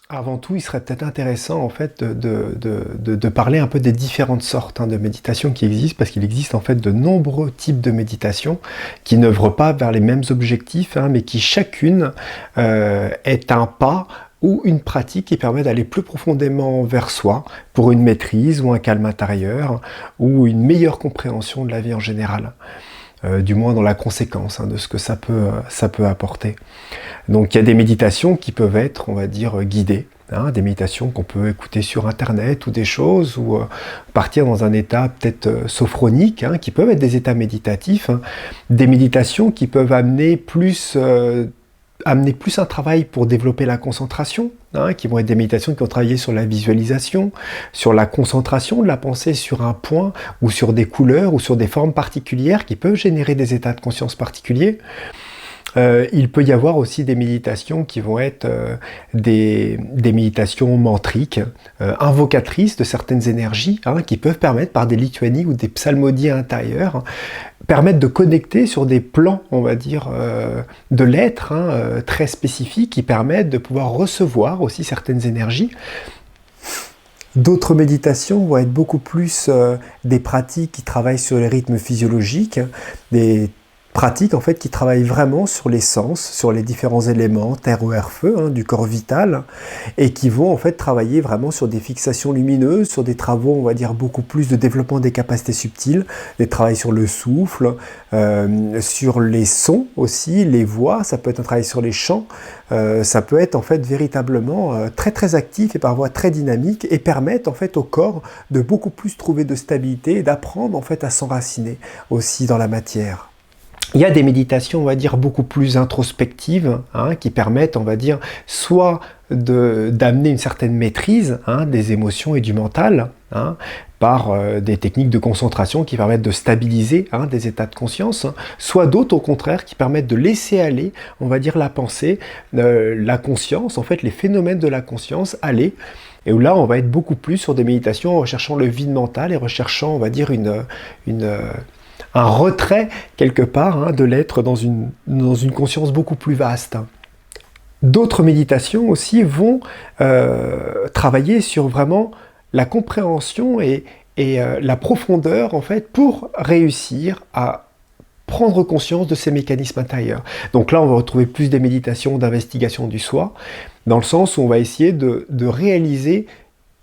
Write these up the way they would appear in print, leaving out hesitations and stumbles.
Avant tout, il serait peut-être intéressant en fait de parler un peu des différentes sortes de méditation qui existent, parce qu'il existe en fait de nombreux types de méditation qui n'œuvrent pas vers les mêmes objectifs, mais qui chacune est un pas ou une pratique qui permet d'aller plus profondément vers soi pour une maîtrise ou un calme intérieur ou une meilleure compréhension de la vie en général. Du moins dans la conséquence de ce que ça peut apporter. Donc il y a des méditations qui peuvent être, on va dire, guidées, des méditations qu'on peut écouter sur internet ou des choses, ou partir dans un état peut-être sophronique, qui peuvent être des états méditatifs, des méditations qui peuvent amener plus un travail pour développer la concentration, qui vont être des méditations qui vont travailler sur la visualisation, sur la concentration de la pensée sur un point, ou sur des couleurs, ou sur des formes particulières qui peuvent générer des états de conscience particuliers. Il peut y avoir aussi des méditations qui vont être des méditations mantriques, invocatrices de certaines énergies, qui peuvent permettre, par des litanies ou des psalmodies intérieures, permettre de connecter sur des plans, on va dire, de l'être très spécifiques, qui permettent de pouvoir recevoir aussi certaines énergies. D'autres méditations vont être beaucoup plus des pratiques qui travaillent sur les rythmes physiologiques, des pratiques en fait qui travaillent vraiment sur les sens, sur les différents éléments, terre, air, feu, du corps vital, et qui vont en fait travailler vraiment sur des fixations lumineuses, sur des travaux, on va dire, beaucoup plus de développement des capacités subtiles, des travails sur le souffle, sur les sons aussi, les voix, ça peut être un travail sur les chants, ça peut être en fait véritablement très très actif et parfois très dynamique, et permettre en fait au corps de beaucoup plus trouver de stabilité et d'apprendre en fait à s'enraciner aussi dans la matière. Il y a des méditations, on va dire, beaucoup plus introspectives, qui permettent, on va dire, soit d'amener une certaine maîtrise des émotions et du mental, par des techniques de concentration qui permettent de stabiliser des états de conscience, soit d'autres, au contraire, qui permettent de laisser aller, on va dire, la pensée, la conscience, en fait, les phénomènes de la conscience aller, et où là, on va être beaucoup plus sur des méditations en recherchant le vide mental et recherchant, on va dire, un retrait, quelque part, de l'être dans une conscience beaucoup plus vaste. D'autres méditations aussi vont travailler sur vraiment la compréhension et la profondeur, en fait, pour réussir à prendre conscience de ces mécanismes intérieurs. Donc là, on va retrouver plus des méditations d'investigation du soi, dans le sens où on va essayer de réaliser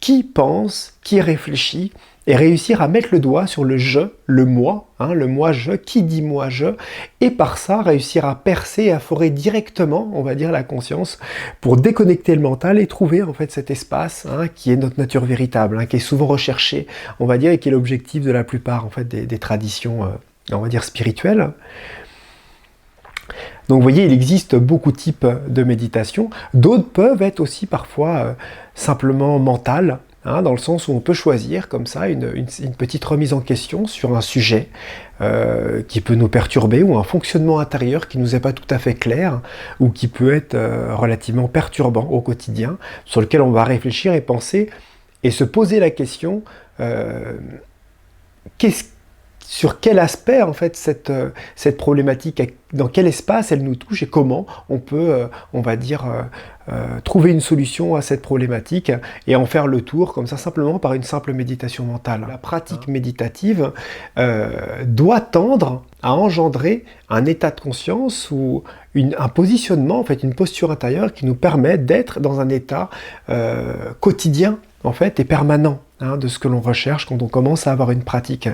qui pense, qui réfléchit, et réussir à mettre le doigt sur le je, le moi je, qui dit moi je, et par ça réussir à percer et à forer directement, on va dire, la conscience, pour déconnecter le mental et trouver en fait cet espace qui est notre nature véritable, qui est souvent recherché, on va dire, et qui est l'objectif de la plupart en fait des traditions, on va dire, spirituelles. Donc vous voyez, il existe beaucoup de types de méditation. D'autres peuvent être aussi parfois simplement mentales, dans le sens où on peut choisir comme ça une petite remise en question sur un sujet qui peut nous perturber, ou un fonctionnement intérieur qui nous est pas tout à fait clair, ou qui peut être relativement perturbant au quotidien, sur lequel on va réfléchir et penser, et se poser la question sur quel aspect en fait cette problématique, dans quel espace elle nous touche, et comment on peut, on va dire, trouver une solution à cette problématique, et en faire le tour comme ça, simplement par une simple méditation mentale. La pratique méditative doit tendre à engendrer un état de conscience ou un positionnement, en fait, une posture intérieure qui nous permet d'être dans un état quotidien, en fait, et permanent, de ce que l'on recherche quand on commence à avoir une pratique.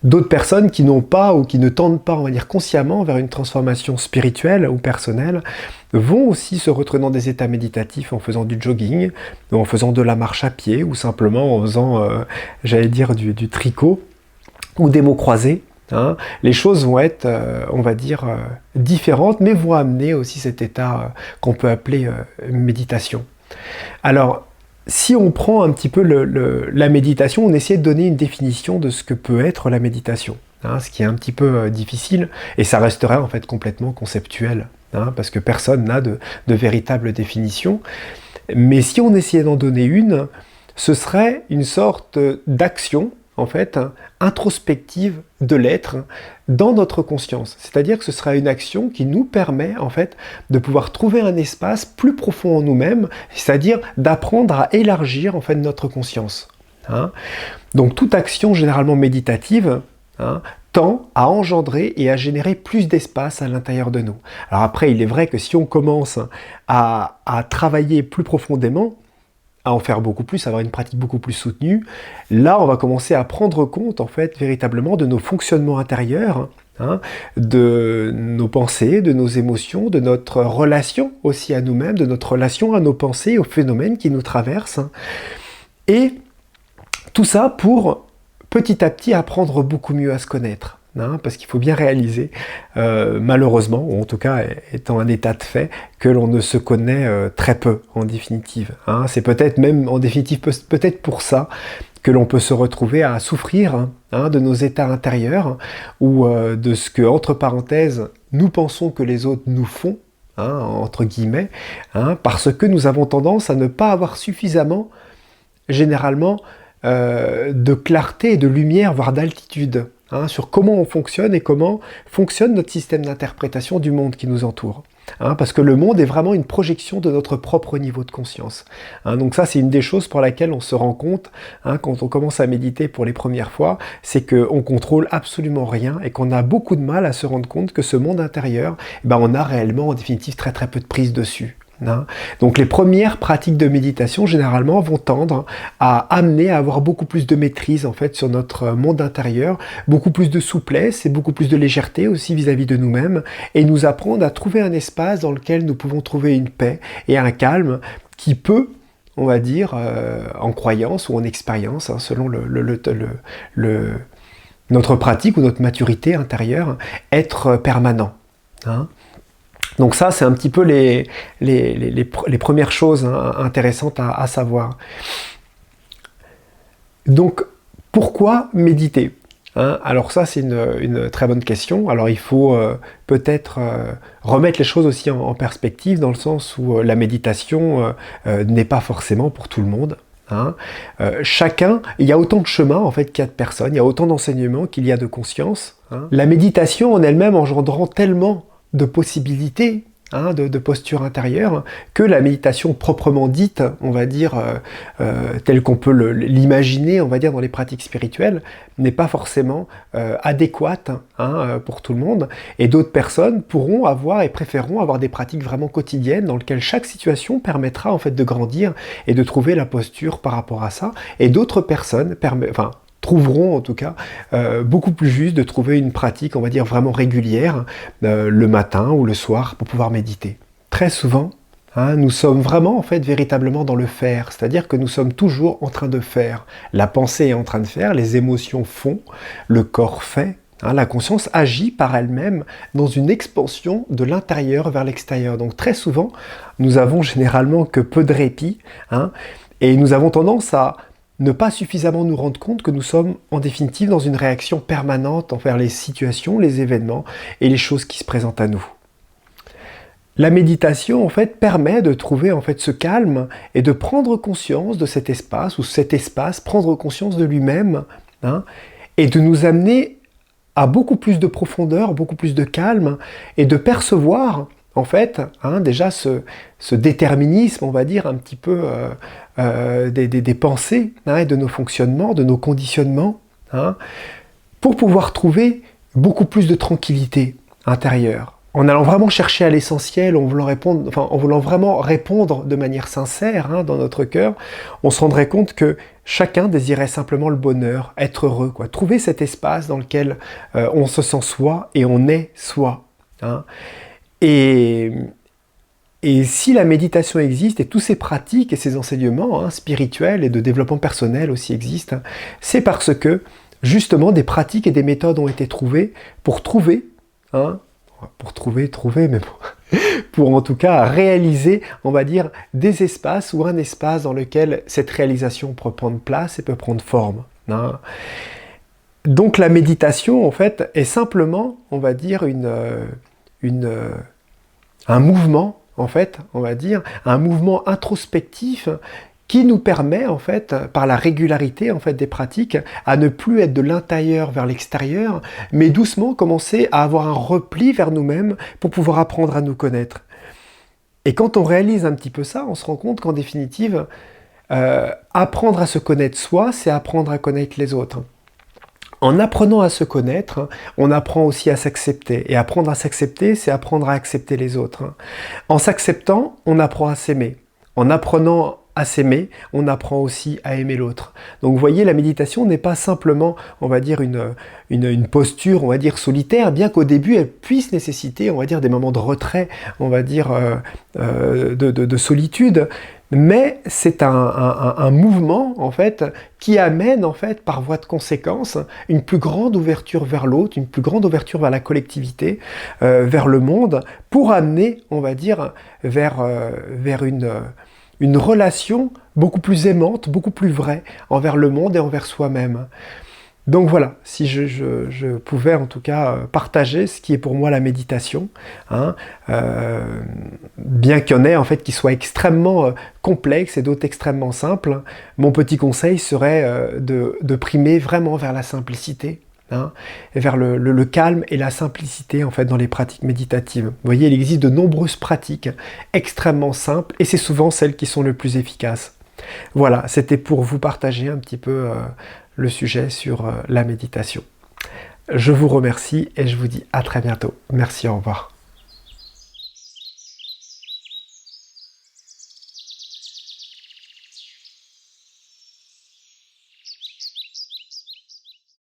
D'autres personnes qui n'ont pas, ou qui ne tendent pas, on va dire, consciemment vers une transformation spirituelle ou personnelle, vont aussi se retrouver dans des états méditatifs en faisant du jogging, ou en faisant de la marche à pied, ou simplement en faisant, j'allais dire, du tricot, ou des mots croisés. Les choses vont être, on va dire, différentes, mais vont amener aussi cet état qu'on peut appeler méditation. Alors, si on prend un petit peu la méditation, on essaie de donner une définition de ce que peut être la méditation, ce qui est un petit peu difficile, et ça resterait en fait complètement conceptuel, parce que personne n'a de véritable définition. Mais si on essayait d'en donner une, ce serait une sorte d'action, en fait, introspective de l'être dans notre conscience. C'est-à-dire que ce sera une action qui nous permet, en fait, de pouvoir trouver un espace plus profond en nous-mêmes, c'est-à-dire d'apprendre à élargir, en fait, notre conscience. Hein. Donc, toute action généralement méditative, hein, tend à engendrer et à générer plus d'espace à l'intérieur de nous. Alors après, il est vrai que si on commence à travailler plus profondément, à en faire beaucoup plus, à avoir une pratique beaucoup plus soutenue, là on va commencer à prendre compte en fait véritablement de nos fonctionnements intérieurs, hein, de nos pensées, de nos émotions, de notre relation aussi à nous-mêmes, de notre relation à nos pensées, aux phénomènes qui nous traversent, et tout ça pour petit à petit apprendre beaucoup mieux à se connaître. Hein, parce qu'il faut bien réaliser, malheureusement, ou en tout cas étant un état de fait, que l'on ne se connaît très peu en définitive. Hein. C'est peut-être même en définitive peut-être pour ça que l'on peut se retrouver à souffrir hein, de nos états intérieurs ou de ce que, entre parenthèses, nous pensons que les autres nous font, hein, entre guillemets, hein, parce que nous avons tendance à ne pas avoir suffisamment, généralement, de clarté et de lumière, voire d'altitude. Hein, sur comment on fonctionne et comment fonctionne notre système d'interprétation du monde qui nous entoure. Hein, parce que le monde est vraiment une projection de notre propre niveau de conscience. Hein, donc ça, c'est une des choses pour laquelle on se rend compte, hein, quand on commence à méditer pour les premières fois, c'est qu'on contrôle absolument rien et qu'on a beaucoup de mal à se rendre compte que ce monde intérieur, on a réellement en définitive très très peu de prise dessus. Hein. Donc les premières pratiques de méditation généralement vont tendre à amener à avoir beaucoup plus de maîtrise en fait sur notre monde intérieur, beaucoup plus de souplesse et beaucoup plus de légèreté aussi vis-à-vis de nous-mêmes, et nous apprendre à trouver un espace dans lequel nous pouvons trouver une paix et un calme qui peut, on va dire, en croyance ou en expérience, hein, selon notre pratique ou notre maturité intérieure, être permanent. Hein. Donc ça, c'est un petit peu les premières choses hein, intéressantes à savoir. Donc, pourquoi méditer hein? Alors ça, c'est une très bonne question. Alors il faut peut-être remettre les choses aussi en perspective, dans le sens où la méditation n'est pas forcément pour tout le monde. Hein. Chacun, il y a autant de chemins en fait qu'il y a de personnes, il y a autant d'enseignements qu'il y a de conscience. Hein. La méditation en elle-même engendrant tellement de possibilités, hein, de posture intérieure, que la méditation proprement dite, on va dire, telle qu'on peut l'imaginer, on va dire, dans les pratiques spirituelles, n'est pas forcément adéquate hein, pour tout le monde. Et d'autres personnes pourront avoir et préféreront avoir des pratiques vraiment quotidiennes dans lesquelles chaque situation permettra en fait de grandir et de trouver la posture par rapport à ça. Et d'autres personnes trouveront en tout cas beaucoup plus juste de trouver une pratique, on va dire, vraiment régulière le matin ou le soir pour pouvoir méditer. Très souvent, hein, nous sommes vraiment en fait véritablement dans le faire, c'est-à-dire que nous sommes toujours en train de faire. La pensée est en train de faire, les émotions font, le corps fait. Hein, la conscience agit par elle-même dans une expansion de l'intérieur vers l'extérieur. Donc très souvent, nous avons généralement que peu de répit, hein, et nous avons tendance à ne pas suffisamment nous rendre compte que nous sommes en définitive dans une réaction permanente envers les situations, les événements et les choses qui se présentent à nous. La méditation en fait permet de trouver en fait ce calme et de prendre conscience de cet espace, ou cet espace prendre conscience de lui-même, hein, et de nous amener à beaucoup plus de profondeur, beaucoup plus de calme, et de percevoir en fait, hein, déjà ce déterminisme, on va dire, un petit peu des pensées, hein, et de nos fonctionnements, de nos conditionnements, hein, pour pouvoir trouver beaucoup plus de tranquillité intérieure. En allant vraiment chercher à l'essentiel, en voulant vraiment répondre de manière sincère hein, dans notre cœur, on se rendrait compte que chacun désirait simplement le bonheur, être heureux, quoi. Trouver cet espace dans lequel on se sent soi et on est soi. Hein. Et si la méditation existe, et tous ces pratiques et ces enseignements hein, spirituels et de développement personnel aussi existent, hein, c'est parce que, justement, des pratiques et des méthodes ont été trouvées pour trouver, mais bon, pour en tout cas réaliser, on va dire, des espaces ou un espace dans lequel cette réalisation peut prendre place et peut prendre forme. Hein. Donc la méditation, en fait, est simplement, on va dire, un mouvement, en fait, on va dire, un mouvement introspectif qui nous permet en fait, par la régularité en fait des pratiques, à ne plus être de l'intérieur vers l'extérieur, mais doucement commencer à avoir un repli vers nous-mêmes pour pouvoir apprendre à nous connaître. Et quand on réalise un petit peu ça, on se rend compte qu'en définitive, apprendre à se connaître soi, c'est apprendre à connaître les autres. En apprenant à se connaître, on apprend aussi à s'accepter. Et apprendre à s'accepter, c'est apprendre à accepter les autres. En s'acceptant, on apprend à s'aimer. En apprenant à s'aimer, on apprend aussi à aimer l'autre. Donc vous voyez, la méditation n'est pas simplement, on va dire, une posture, on va dire, solitaire, bien qu'au début, elle puisse nécessiter, on va dire, des moments de retrait, on va dire, de solitude. Mais c'est un mouvement, en fait, qui amène, en fait, par voie de conséquence, une plus grande ouverture vers l'autre, une plus grande ouverture vers la collectivité, vers le monde, pour amener, on va dire, vers une relation beaucoup plus aimante, beaucoup plus vraie envers le monde et envers soi-même. Donc voilà, si je pouvais en tout cas partager ce qui est pour moi la méditation, hein, bien qu'il y en ait en fait qui soient extrêmement complexes et d'autres extrêmement simples, mon petit conseil serait de primer vraiment vers la simplicité. Hein, vers le calme et la simplicité en fait dans les pratiques méditatives. Vous voyez, il existe de nombreuses pratiques extrêmement simples et c'est souvent celles qui sont le plus efficaces. Voilà, c'était pour vous partager un petit peu le sujet sur la méditation. Je vous remercie et je vous dis à très bientôt. Merci, au revoir.